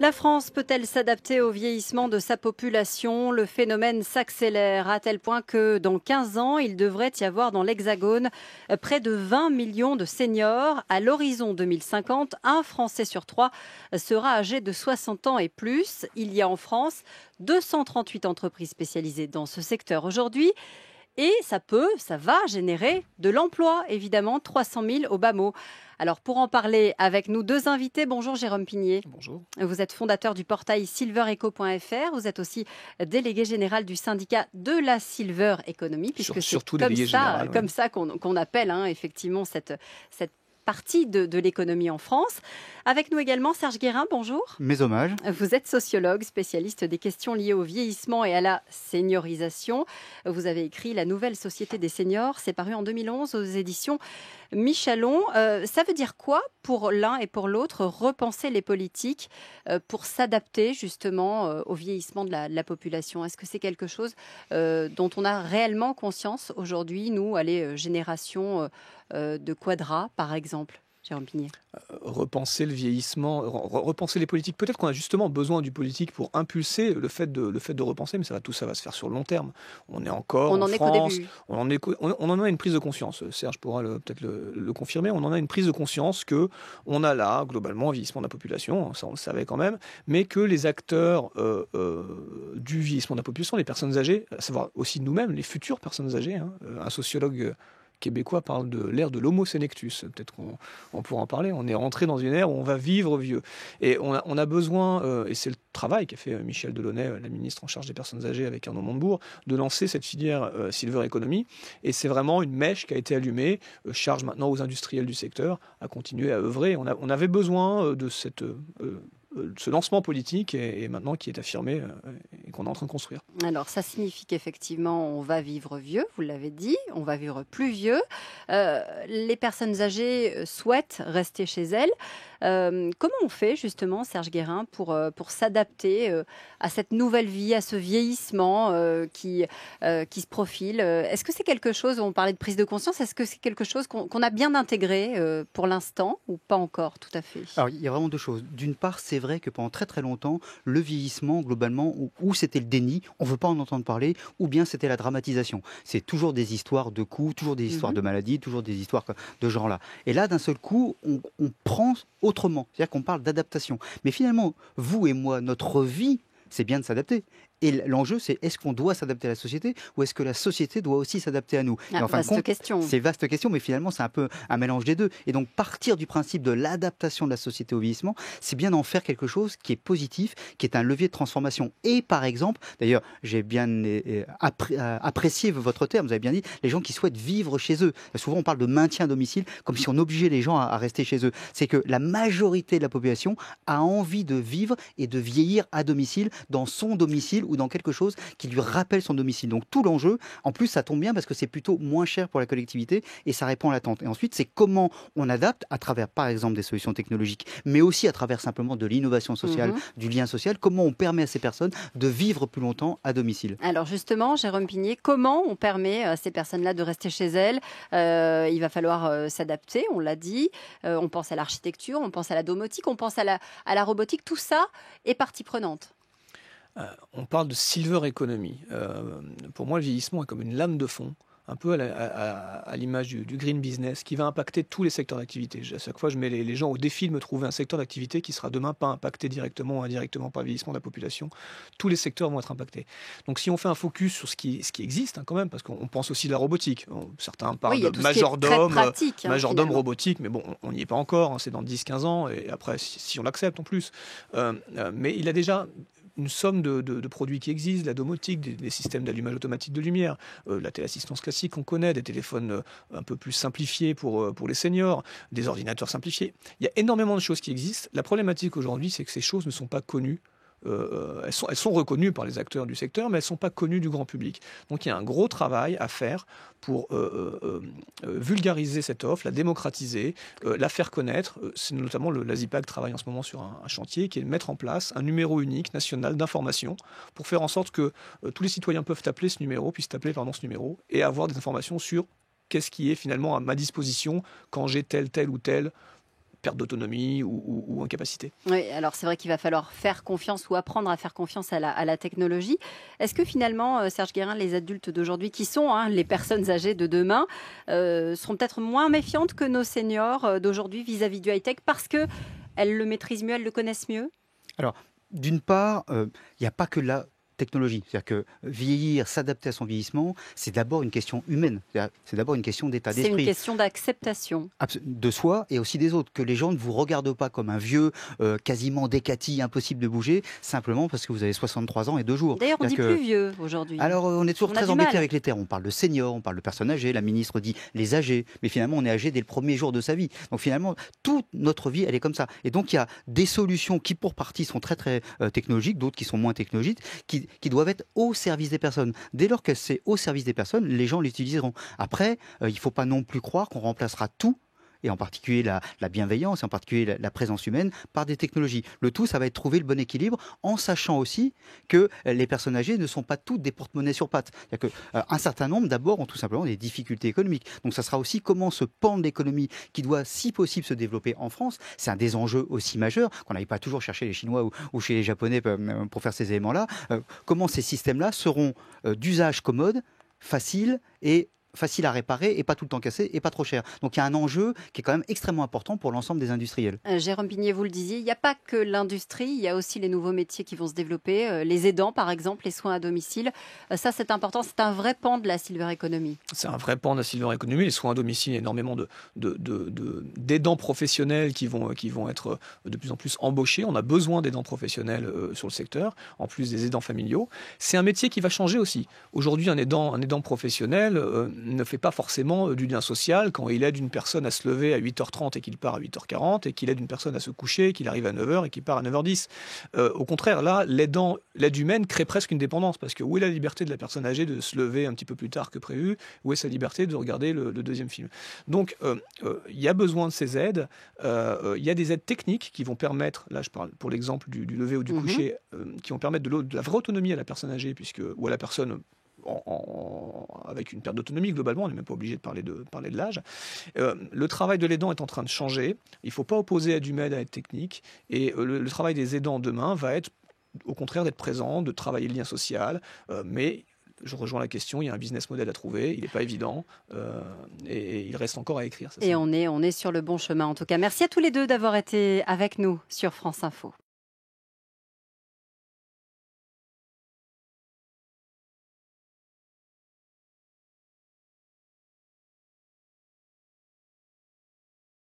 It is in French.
La France peut-elle s'adapter au vieillissement de sa population? Le phénomène s'accélère à tel point que dans 15 ans, il devrait y avoir dans l'Hexagone près de 20 millions de seniors. À l'horizon 2050, un Français sur trois sera âgé de 60 ans et plus. Il y a en France 238 entreprises spécialisées dans ce secteur aujourd'hui. Et ça va générer de l'emploi, évidemment, 300 000 au bas mot. Alors, pour en parler avec nous, deux invités. Bonjour Jérôme Pigné. Bonjour. Vous êtes fondateur du portail silvereco.fr. Vous êtes aussi délégué général du syndicat de la Silver Economy, puisque c'est comme ça qu'on appelle effectivement cette partie de l'économie en France. Avec nous également Serge Guérin, bonjour. Mes hommages. Vous êtes sociologue, spécialiste des questions liées au vieillissement et à la seniorisation. Vous avez écrit La nouvelle société des seniors, c'est paru en 2011 aux éditions Michalon. Ça veut dire quoi pour l'un et pour l'autre, repenser les politiques pour s'adapter justement au vieillissement de la population? Est-ce que c'est quelque chose dont on a réellement conscience aujourd'hui, nous, génération de Quadra, par exemple? Jérôme Pigné. Repenser le vieillissement, repenser les politiques. Peut-être qu'on a justement besoin du politique pour impulser le fait de repenser, mais tout ça va se faire sur le long terme. On est encore en France, on en a une prise de conscience. Serge pourra peut-être le confirmer. On en a une prise de conscience que on a là globalement un vieillissement de la population, ça on le savait quand même, mais que les acteurs du vieillissement de la population, les personnes âgées, à savoir aussi nous-mêmes, les futures personnes âgées, un sociologue québécois parle de l'ère de l'homo senectus. Peut-être qu'on pourra en parler. On est rentré dans une ère où on va vivre vieux. Et on a besoin, et c'est le travail qu'a fait Michel Delaunay, la ministre en charge des personnes âgées avec Arnaud Montebourg, de lancer cette filière Silver Economy. Et c'est vraiment une mèche qui a été allumée, charge maintenant aux industriels du secteur à continuer à œuvrer. On avait besoin de ce lancement politique et maintenant qui est affirmé et qu'on est en train de construire. Alors ça signifie qu'effectivement on va vivre vieux, vous l'avez dit, on va vivre plus vieux. Les personnes âgées souhaitent rester chez elles. Comment on fait justement, Serge Guérin, pour s'adapter à cette nouvelle vie, à ce vieillissement qui se profile? Est-ce que c'est quelque chose, on parlait de prise de conscience, est-ce que c'est quelque chose qu'on a bien intégré pour l'instant ou pas encore tout à fait? Alors il y a vraiment deux choses. D'une part, c'est vrai que pendant très très longtemps, le vieillissement, globalement, ou c'était le déni, on ne veut pas en entendre parler, ou bien c'était la dramatisation. C'est toujours des histoires de coups, toujours des histoires de maladies, toujours des histoires de ce genre-là. Et là, d'un seul coup, on prend autrement. C'est-à-dire qu'on parle d'adaptation. Mais finalement, vous et moi, notre vie, c'est bien de s'adapter. Et l'enjeu, c'est est-ce qu'on doit s'adapter à la société ou est-ce que la société doit aussi s'adapter à nous? Vaste question. C'est vaste question, mais finalement, c'est un peu un mélange des deux. Et donc, partir du principe de l'adaptation de la société au vieillissement, c'est bien d'en faire quelque chose qui est positif, qui est un levier de transformation. Et par exemple, d'ailleurs, j'ai bien apprécié votre terme, vous avez bien dit, les gens qui souhaitent vivre chez eux. Souvent, on parle de maintien à domicile, comme si on obligeait les gens à rester chez eux. C'est que la majorité de la population a envie de vivre et de vieillir à domicile, dans son domicile, ou dans quelque chose qui lui rappelle son domicile. Donc tout l'enjeu, en plus ça tombe bien parce que c'est plutôt moins cher pour la collectivité et ça répond à l'attente. Et ensuite c'est comment on adapte à travers par exemple des solutions technologiques, mais aussi à travers simplement de l'innovation sociale, du lien social, comment on permet à ces personnes de vivre plus longtemps à domicile. Alors justement, Jérôme Pigné, comment on permet à ces personnes-là de rester chez elles? Il va falloir s'adapter, on l'a dit. On pense à l'architecture, on pense à la domotique, on pense à la robotique. Tout ça est partie prenante. On parle de silver economy. Pour moi, le vieillissement est comme une lame de fond, un peu à l'image du green business, qui va impacter tous les secteurs d'activité. À chaque fois, je mets les gens au défi de me trouver un secteur d'activité qui sera demain pas impacté directement ou indirectement par le vieillissement de la population. Tous les secteurs vont être impactés. Donc si on fait un focus sur ce qui existe quand même, parce qu'on pense aussi de la robotique. Certains parlent de majordome robotique, mais bon, on n'y est pas encore, c'est dans 10-15 ans, et après, si on l'accepte en plus. Mais il a déjà une somme de produits qui existent, la domotique, des systèmes d'allumage automatique de lumière, la téléassistance classique qu'on connaît, des téléphones un peu plus simplifiés pour les seniors, des ordinateurs simplifiés. Il y a énormément de choses qui existent. La problématique aujourd'hui, c'est que ces choses ne sont pas connues. Elles sont reconnues par les acteurs du secteur, mais elles ne sont pas connues du grand public. Donc il y a un gros travail à faire pour vulgariser cette offre, la démocratiser, la faire connaître. C'est notamment l'ASIPAC travaille en ce moment sur un chantier qui est de mettre en place un numéro unique national d'information pour faire en sorte que tous les citoyens puissent appeler ce numéro et avoir des informations sur qu'est-ce qui est finalement à ma disposition quand j'ai tel ou tel perte d'autonomie ou incapacité. Oui, alors c'est vrai qu'il va falloir faire confiance ou apprendre à faire confiance à la technologie. Est-ce que finalement, Serge Guérin, les adultes d'aujourd'hui qui sont les personnes âgées de demain seront peut-être moins méfiantes que nos seniors d'aujourd'hui vis-à-vis du high-tech parce qu'elles le maîtrisent mieux, elles le connaissent mieux? Alors, d'une part, il n'y a pas que la technologie. C'est-à-dire que vieillir, s'adapter à son vieillissement, c'est d'abord une question humaine. C'est d'abord une question d'état d'esprit. C'est une question d'acceptation. De soi et aussi des autres. Que les gens ne vous regardent pas comme un vieux, quasiment décati, impossible de bouger, simplement parce que vous avez 63 ans et 2 jours. D'ailleurs, on dit plus vieux aujourd'hui. Alors, on est toujours très embêté avec les termes. On parle de senior, on parle de personnes âgées, la ministre dit les âgés. Mais finalement, on est âgé dès le premier jour de sa vie. Donc finalement, toute notre vie, elle est comme ça. Et donc, il y a des solutions qui, pour partie, sont très, très technologiques, d'autres qui sont moins technologiques, qui doivent être au service des personnes. Dès lors que c'est au service des personnes, les gens l'utiliseront. Après, il ne faut pas non plus croire qu'on remplacera tout, et en particulier la bienveillance, en particulier la présence humaine, par des technologies. Le tout, ça va être trouver le bon équilibre, en sachant aussi que les personnes âgées ne sont pas toutes des porte-monnaies sur pattes. C'est-à-dire qu'un certain nombre, d'abord, ont tout simplement des difficultés économiques. Donc ça sera aussi comment ce pan de l'économie qui doit, si possible, se développer en France. C'est un des enjeux aussi majeurs, qu'on n'aille pas toujours chercher les Chinois ou chez les Japonais pour faire ces éléments-là. Comment ces systèmes-là seront d'usage commode, facile à réparer et pas tout le temps cassé et pas trop cher. Donc il y a un enjeu qui est quand même extrêmement important pour l'ensemble des industriels. Jérôme Pignet, vous le disiez, il n'y a pas que l'industrie, il y a aussi les nouveaux métiers qui vont se développer, les aidants par exemple, les soins à domicile. Ça c'est important, c'est un vrai pan de la silver economy. C'est un vrai pan de la silver economy. Les soins à domicile, il y a énormément d'aidants professionnels qui vont être de plus en plus embauchés. On a besoin d'aidants professionnels sur le secteur, en plus des aidants familiaux. C'est un métier qui va changer aussi. Aujourd'hui, un aidant professionnel ne fait pas forcément du lien social quand il aide une personne à se lever à 8h30 et qu'il part à 8h40 et qu'il aide une personne à se coucher, qu'il arrive à 9h et qu'il part à 9h10. Au contraire, là, l'aide humaine crée presque une dépendance parce que où est la liberté de la personne âgée de se lever un petit peu plus tard que prévu? Où est sa liberté de regarder le deuxième film? Donc, il y a besoin de ces aides. Il y a des aides techniques qui vont permettre, là je parle pour l'exemple du lever ou du coucher, qui vont permettre de la vraie autonomie à la personne âgée ou à la personne avec une perte d'autonomie, globalement, on n'est même pas obligé de parler de l'âge. Le travail de l'aidant est en train de changer. Il ne faut pas opposer aide humaine à aide technique. Et le travail des aidants demain va être, au contraire, d'être présent, de travailler le lien social. Mais je rejoins la question, il y a un business model à trouver, il n'est pas évident et il reste encore à écrire. Et on est sur le bon chemin en tout cas. Merci à tous les deux d'avoir été avec nous sur France Info.